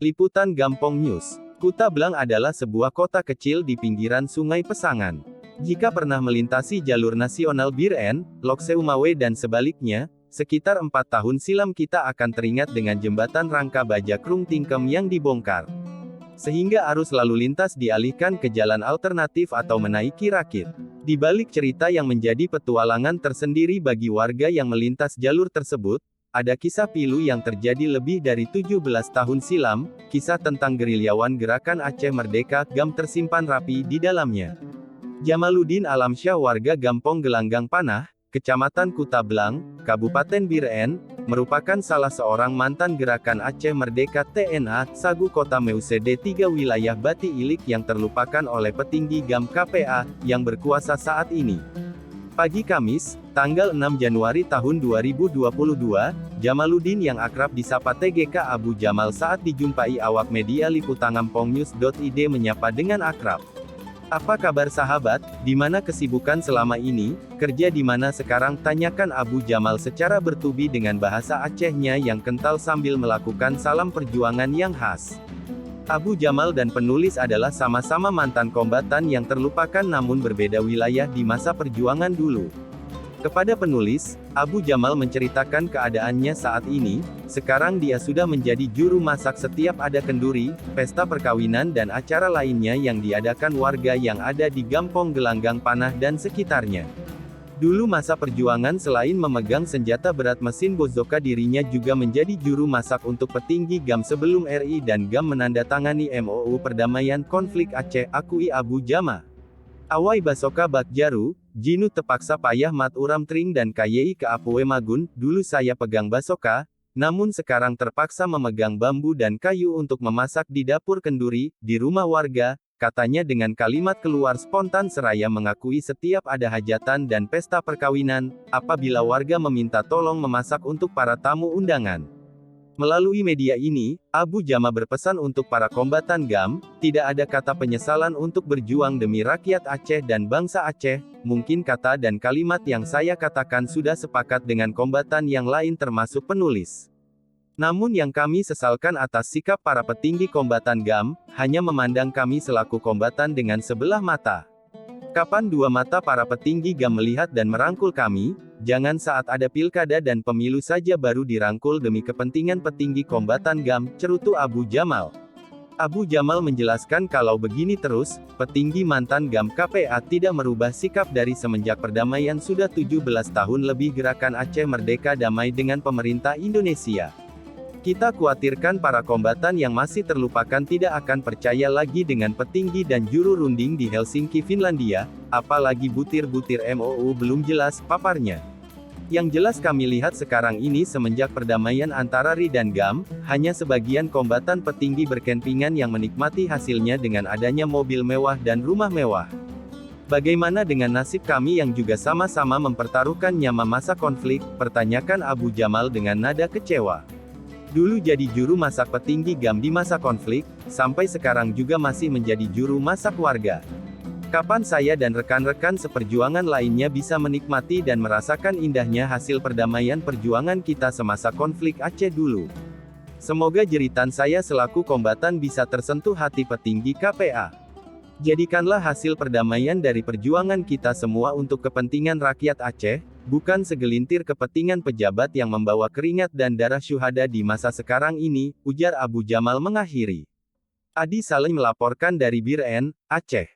Liputan Gampong News. Kuta Blang adalah sebuah kota kecil di pinggiran Sungai Pesangan. Jika pernah melintasi jalur nasional Bir-en, Lok Seumawe dan sebaliknya, sekitar 4 tahun silam kita akan teringat dengan jembatan rangka baja Krung Tingkem yang dibongkar. Sehingga arus lalu lintas dialihkan ke jalan alternatif atau menaiki rakit. Di balik cerita yang menjadi petualangan tersendiri bagi warga yang melintas jalur tersebut, ada kisah pilu yang terjadi lebih dari 17 tahun silam, kisah tentang gerilyawan Gerakan Aceh Merdeka, GAM tersimpan rapi di dalamnya. Jamaluddin Alamsyah warga Gampong Gelanggang Panah, Kecamatan Kuta Blang, Kabupaten Bir-en, merupakan salah seorang mantan Gerakan Aceh Merdeka TNA, Sagu Kota Meuse D3 wilayah Bati Ilik yang terlupakan oleh petinggi GAM KPA, yang berkuasa saat ini. Pagi Kamis, tanggal 6 Januari tahun 2022, Jamaluddin yang akrab disapa TGK Abu Jamal saat dijumpai awak media liputangampongnews.id menyapa dengan akrab. "Apa kabar sahabat, di mana kesibukan selama ini, kerja di mana sekarang?" tanyakan Abu Jamal secara bertubi dengan bahasa Acehnya yang kental sambil melakukan salam perjuangan yang khas. Abu Jamal dan penulis adalah sama-sama mantan kombatan yang terlupakan namun berbeda wilayah di masa perjuangan dulu. Kepada penulis, Abu Jamal menceritakan keadaannya saat ini, sekarang dia sudah menjadi juru masak setiap ada kenduri, pesta perkawinan dan acara lainnya yang diadakan warga yang ada di Gampong Gelanggang Panah dan sekitarnya. Dulu masa perjuangan selain memegang senjata berat mesin Bozoka dirinya juga menjadi juru masak untuk petinggi GAM sebelum RI dan GAM menandatangani MOU Perdamaian Konflik Aceh, akui Abu Jamal. Awai Basoka Bakjaru, Jinu terpaksa payah mat uram tring dan kayei ke Apuwe Magun, dulu saya pegang basoka, namun sekarang terpaksa memegang bambu dan kayu untuk memasak di dapur kenduri, di rumah warga, katanya dengan kalimat keluar spontan seraya mengakui setiap ada hajatan dan pesta perkawinan, apabila warga meminta tolong memasak untuk para tamu undangan. Melalui media ini, Abu Jamal berpesan untuk para kombatan GAM, tidak ada kata penyesalan untuk berjuang demi rakyat Aceh dan bangsa Aceh, mungkin kata dan kalimat yang saya katakan sudah sepakat dengan kombatan yang lain termasuk penulis. Namun yang kami sesalkan atas sikap para petinggi kombatan GAM, hanya memandang kami selaku kombatan dengan sebelah mata. Kapan dua mata para petinggi GAM melihat dan merangkul kami? Jangan saat ada pilkada dan pemilu saja baru dirangkul demi kepentingan petinggi kombatan GAM, cerutu Abu Jamal. Abu Jamal menjelaskan kalau begini terus, petinggi mantan GAM KPA tidak merubah sikap dari semenjak perdamaian sudah 17 tahun lebih Gerakan Aceh Merdeka damai dengan pemerintah Indonesia. Kita khawatirkan para kombatan yang masih terlupakan tidak akan percaya lagi dengan petinggi dan juru runding di Helsinki, Finlandia, apalagi butir-butir MOU belum jelas, paparnya. Yang jelas kami lihat sekarang ini semenjak perdamaian antara RI dan GAM, hanya sebagian kombatan petinggi berkempingan yang menikmati hasilnya dengan adanya mobil mewah dan rumah mewah. Bagaimana dengan nasib kami yang juga sama-sama mempertaruhkan nyawa masa konflik, pertanyakan Abu Jamal dengan nada kecewa. Dulu jadi juru masak petinggi GAM di masa konflik, sampai sekarang juga masih menjadi juru masak warga. Kapan saya dan rekan-rekan seperjuangan lainnya bisa menikmati dan merasakan indahnya hasil perdamaian perjuangan kita semasa konflik Aceh dulu? Semoga jeritan saya selaku kombatan bisa tersentuh hati petinggi KPA. Jadikanlah hasil perdamaian dari perjuangan kita semua untuk kepentingan rakyat Aceh, bukan segelintir kepentingan pejabat yang membawa keringat dan darah syuhada di masa sekarang ini, ujar Abu Jamal mengakhiri. Adi Salim melaporkan dari Bir-en, Aceh.